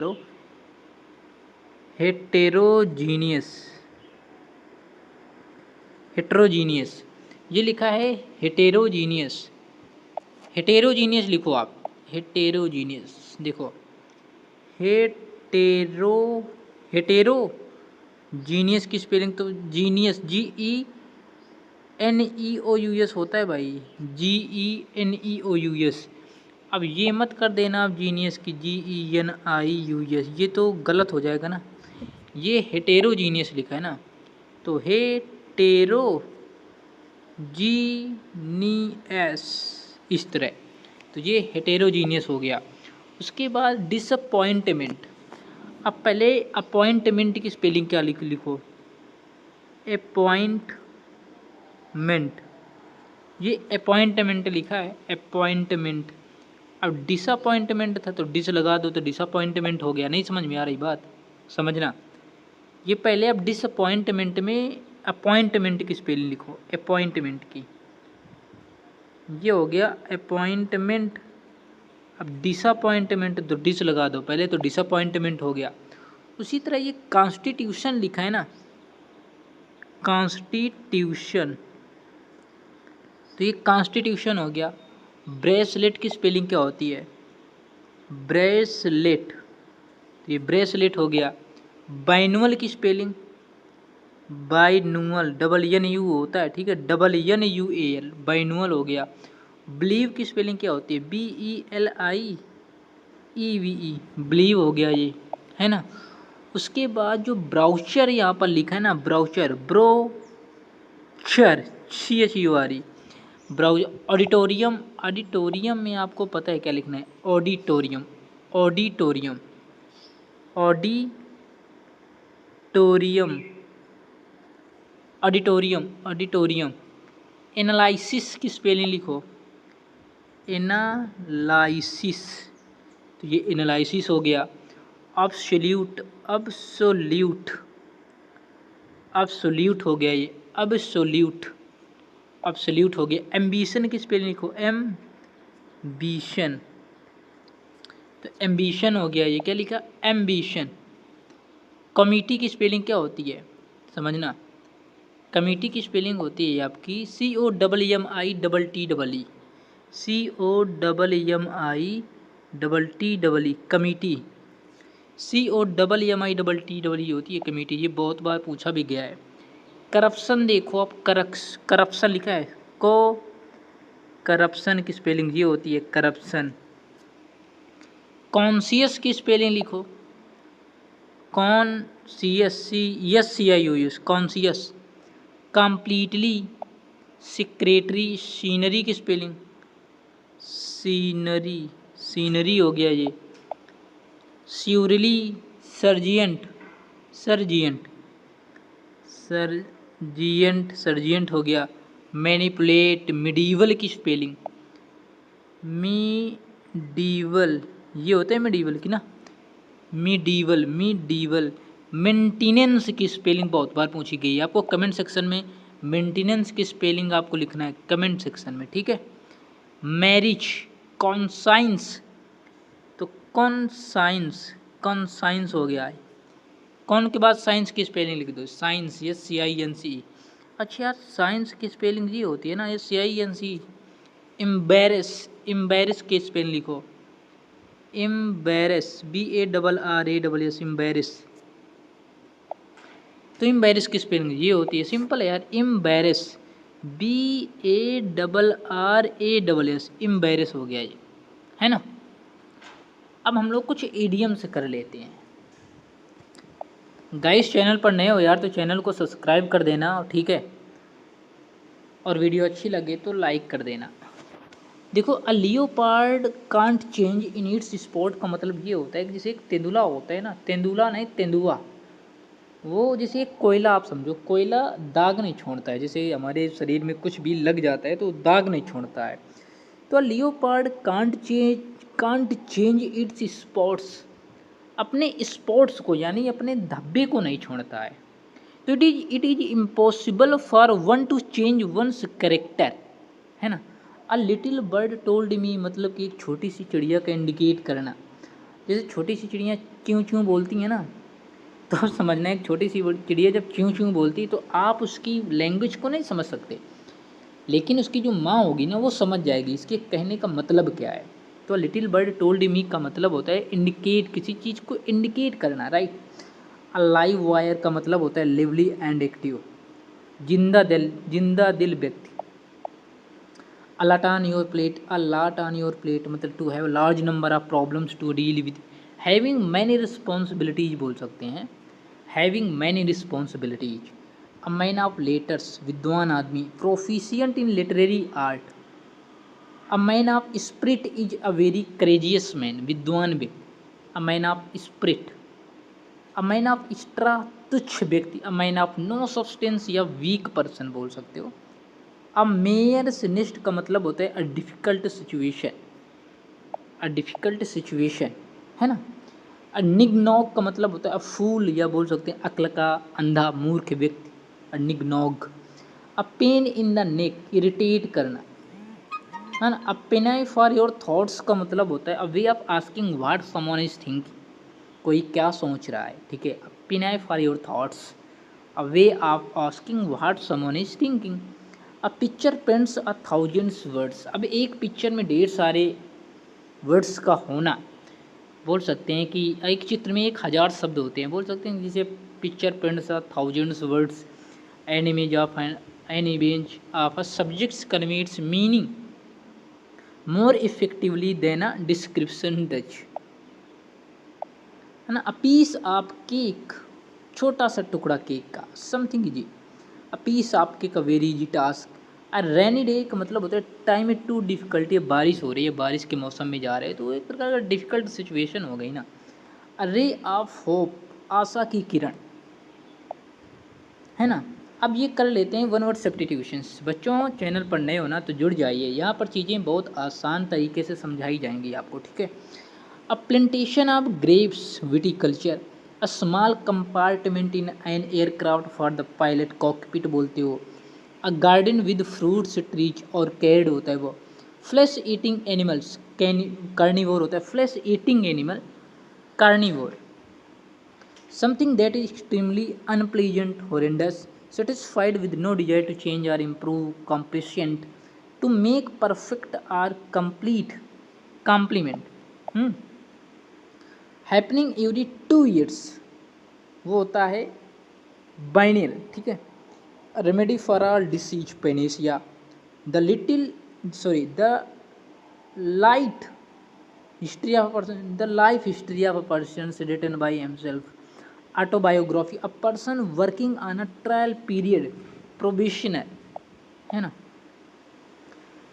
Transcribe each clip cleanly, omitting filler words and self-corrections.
लो heterogeneous heterogeneous ये लिखा है हेटेरोजीनियस। हेटेरोजीनियस लिखो आप, हेटेरोजीनियस देखो, हेटेरो हेटेरो जीनियस की स्पेलिंग तो जीनियस GENEOUS होता है भाई, GENEOUS। अब ये मत कर देना आप जीनियस की GENIUS, ये तो गलत हो जाएगा ना। ये हेटेरोजीनियस लिखा है ना, तो हेटेरो जीनियस इस तरह, तो ये हेटेरोजीनियस हो गया। उसके बाद डिसअपॉइंटमेंट। अब पहले अपॉइंटमेंट की स्पेलिंग क्या लिखो, अपॉइंटमेंट, ये अपॉइंटमेंट लिखा है, अपॉइंटमेंट। अब डिसअपॉइंटमेंट था तो डिस लगा दो तो डिसअपॉइंटमेंट हो गया। नहीं समझ में आ रही बात, समझना। ये पहले अब डिसअपॉइंटमेंट में अपॉइंटमेंट की स्पेलिंग लिखो, अपॉइंटमेंट की, ये हो गया अपॉइंटमेंट। अब डिसअपॉइंटमेंट तो डिस लगा दो पहले, तो डिसअपॉइंटमेंट हो गया। उसी तरह ये कॉन्स्टिट्यूशन लिखा है ना, कॉन्स्टिट्यूशन, तो ये कॉन्स्टिट्यूशन हो गया। ब्रेसलेट की स्पेलिंग क्या होती है, ब्रेसलेट, तो ये ब्रेसलेट हो गया। बाइनुअल की स्पेलिंग, बाइनुअल, NU होता है, ठीक है, NUAL, बाइनुअल हो गया। बिलीव की स्पेलिंग क्या होती है, BELIEVE, बिलीव हो गया ये, है ना। उसके बाद जो ब्राउचर यहाँ पर लिखा है ना, brochure, brochure, CHURE, browser. Auditorium, auditorium में आपको पता है क्या लिखना है, auditorium, auditorium, auditorium, auditorium, auditorium. Analysis की स्पेलिंग लिखो, एनालाइसिस, तो ये एनालिसिस हो गया। अब्सोल्यूट, अब्सोल्यूट, अब्सोल्यूट हो गया ये, अब्सोल्यूट, अब्सोल्यूट हो गया। एम्बिशन की स्पेलिंग लिखो, एम्बिशन, तो एम्बिशन हो गया ये, क्या लिखा, एम्बिशन। कमिटी की स्पेलिंग क्या होती है, समझना। कमिटी की स्पेलिंग होती है आपकी COMMITTEE, COMMITTEE, कमिटी, COMMITTEE होती है कमिटी। ये बहुत बार पूछा भी गया है। करप्शन देखो आप, करप्शन लिखा है, को करप्शन की स्पेलिंग ये होती है, करप्शन। कॉन्शियस की स्पेलिंग लिखो, CONSCIOUS, conscious. Completely, secretary, scenery की स्पेलिंग, सीनरी, सीनरी हो गया ये। श्योरली, सर्जियंट, सर्जियंट, सर्जियंट, सर्जियंट हो गया। मैनिपुलेट, मिडीवल की स्पेलिंग, मिडीवल, ये होता है मिडीवल की ना, मिडीवल, मिडीवल। मेंटेनेंस की स्पेलिंग बहुत बार पूछी गई है, आपको कमेंट सेक्शन में मेंटेनेंस की स्पेलिंग आपको लिखना है कमेंट सेक्शन में, ठीक है। मैरिज, कॉन्साइंस, तो कॉन्साइंस, कॉन्साइंस हो गया है। कौन के बाद साइंस की स्पेलिंग लिख दो, साइंस, SCINCE। अच्छा यार, साइंस की स्पेलिंग ये होती है ना, SCINCE। एम्बेरस, एम्बेरस की स्पेलिंग लिखो, एम्बेरस, BARRAS, एम्बेरस। तो एम्बेरस की स्पेलिंग ये होती है, सिंपल है यार, एम्बेरस, BARRAS, एम्बेरस हो गया ये, है ना। अब हम लोग कुछ इडियम्स कर लेते हैं। गाइस चैनल पर नए हो यार तो चैनल को सब्सक्राइब कर देना, ठीक है, और वीडियो अच्छी लगे तो लाइक कर देना। देखो, a leopard can't change in its spot का मतलब ये होता है कि जैसे एक तेंदुला होता है ना, तेंदुला नहीं तेंदुआ, वो जैसे एक कोयला, आप समझो कोयला दाग नहीं छोड़ता है, जैसे हमारे शरीर में कुछ भी लग जाता है तो दाग नहीं छोड़ता है। तो a leopard can't change its spots, अपने स्पॉट्स को यानी अपने धब्बे को नहीं छोड़ता है। तो it is impossible for one to change one's character, है ना। A little bird told me, मतलब कि एक छोटी सी चिड़िया का इंडिकेट करना। जैसे छोटी सी चिड़ियाँ च्यूँ च्यूँ बोलती हैं ना, तो आप समझना एक छोटी सी चिड़िया जब च्यूँ च्यूँ बोलती तो आप उसकी लैंग्वेज को नहीं समझ सकते, लेकिन उसकी जो माँ होगी ना वो समझ जाएगी इसके कहने का मतलब क्या है। तो लिटिल बर्ड टोल्ड मी का मतलब होता है इंडिकेट, किसी चीज़ को इंडिकेट करना, राइट। अ लाइव वायर का मतलब होता है लिवली एंड एक्टिव, जिंदा दिल व्यक्ति। A lot on your plate, a lot on your plate मतलब to have large number of problems to deal with, having many responsibilities बोल सकते हैं, having many responsibilities. A man of letters, विद्वान आदमी, proficient in literary art. A man of spirit is a very courageous man, विद्वान व्यक्ति। A man of spirit. A man of extra, तुच्छ व्यक्ति। A man of no substance या weak person बोल सकते हो। अ मेयर्स नेस्ट का मतलब होता है a difficult situation, a difficult situation, है ना। अ निगनॉग का मतलब होता है अ फूल, या बोल सकते हैं अक्ल का अंधा मूर्ख व्यक्ति, a nig-nog. A pain in the neck, irritate करना, है ना। A penny for your thoughts का मतलब होता है a way of asking what someone is thinking, कोई क्या सोच रहा है, ठीक है। A penny for your thoughts, a way of asking what someone is thinking. A picture paints a thousands words, अब एक पिक्चर में ढेर सारे वर्ड्स का होना, बोल सकते हैं कि एक चित्र में 1000 शब्द होते हैं, बोल सकते हैं जैसे picture paints a thousands words, an image of an image of a subjects conveys meaning more effectively than a description does, है ना। अ पीस ऑफ केक, छोटा सा टुकड़ा केक का, something easy. A piece of cake a very easy task. A rainy day का मतलब होता है टाइम इट टू डिफिकल्टी, बारिश हो रही है, बारिश के मौसम में जा रहे हैं तो एक प्रकार का डिफिकल्ट सिचुएशन हो गई ना। अ रे ऑफ होप, आशा की किरण, है ना। अब ये कर लेते हैं वन वर्ड सब्स्टिट्यूशंस। बच्चों चैनल पर नए हो ना तो जुड़ जाइए, यहाँ पर चीज़ें बहुत आसान तरीके से समझाई जाएंगी आपको, ठीक है। A plantation of grapes, viticulture. A small compartment in an aircraft for the pilot, cockpit बोलते हो। अ गार्डन विद फ्रूट्स ट्रीज, और कैड होता है वो। फ्लैश ईटिंग एनिमल्स, कार्निवोर होता है, flesh eating animal carnivore. Something that is extremely unpleasant, horrendous, satisfied with no desire to change or improve, complacent, to make perfect or complete, compliment, hmm? Happening every 2 years, वो होता है biennial, ठीक है। Remedy for all disease, panacea. The little, sorry, the light history of a person, the life history of a person written by himself. Autobiography, a person working on a trial period, probationer, है ना।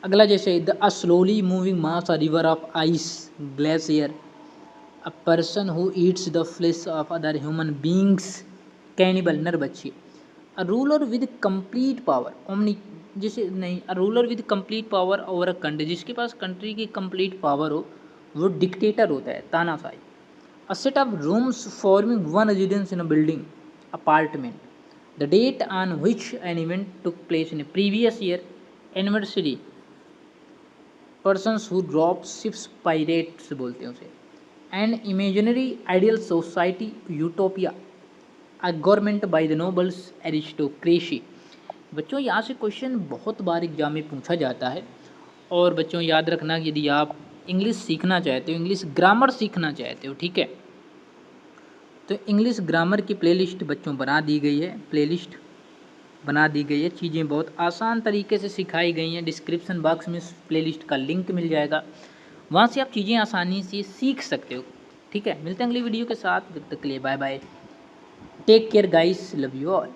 अगला जैसे the a slowly moving mass, a river of ice, glacier. A person who eats the flesh of other human beings, cannibal, नर बच्चे। A ruler with complete power, omni, जैसे नहीं, अ ruler with complete power over a country, जिसके पास country की complete power हो वो dictator होता है, तानाशाही। A set of rooms forming one residence in a building, apartment. The date on which an event took place in a previous year, anniversary. Persons who drop ships, pirates बोलते हैं उसे। An imaginary ideal society, utopia. A government by the nobles, aristocracy. बच्चों यहाँ से question बहुत बार exam में पूछा जाता है, और बच्चों याद रखना यदि आप इंग्लिश सीखना चाहते हो, इंग्लिश ग्रामर सीखना चाहते हो, ठीक है, तो इंग्लिश ग्रामर की प्लेलिस्ट बच्चों बना दी गई है, प्लेलिस्ट बना दी गई है। चीज़ें बहुत आसान तरीके से सिखाई गई हैं, डिस्क्रिप्शन बॉक्स में प्लेलिस्ट का लिंक मिल जाएगा, वहाँ से आप चीज़ें आसानी से सीख सकते हो, ठीक है। मिलते हैं अगली वीडियो के साथ, तब तक के लिए bye bye, take care guys, love you all.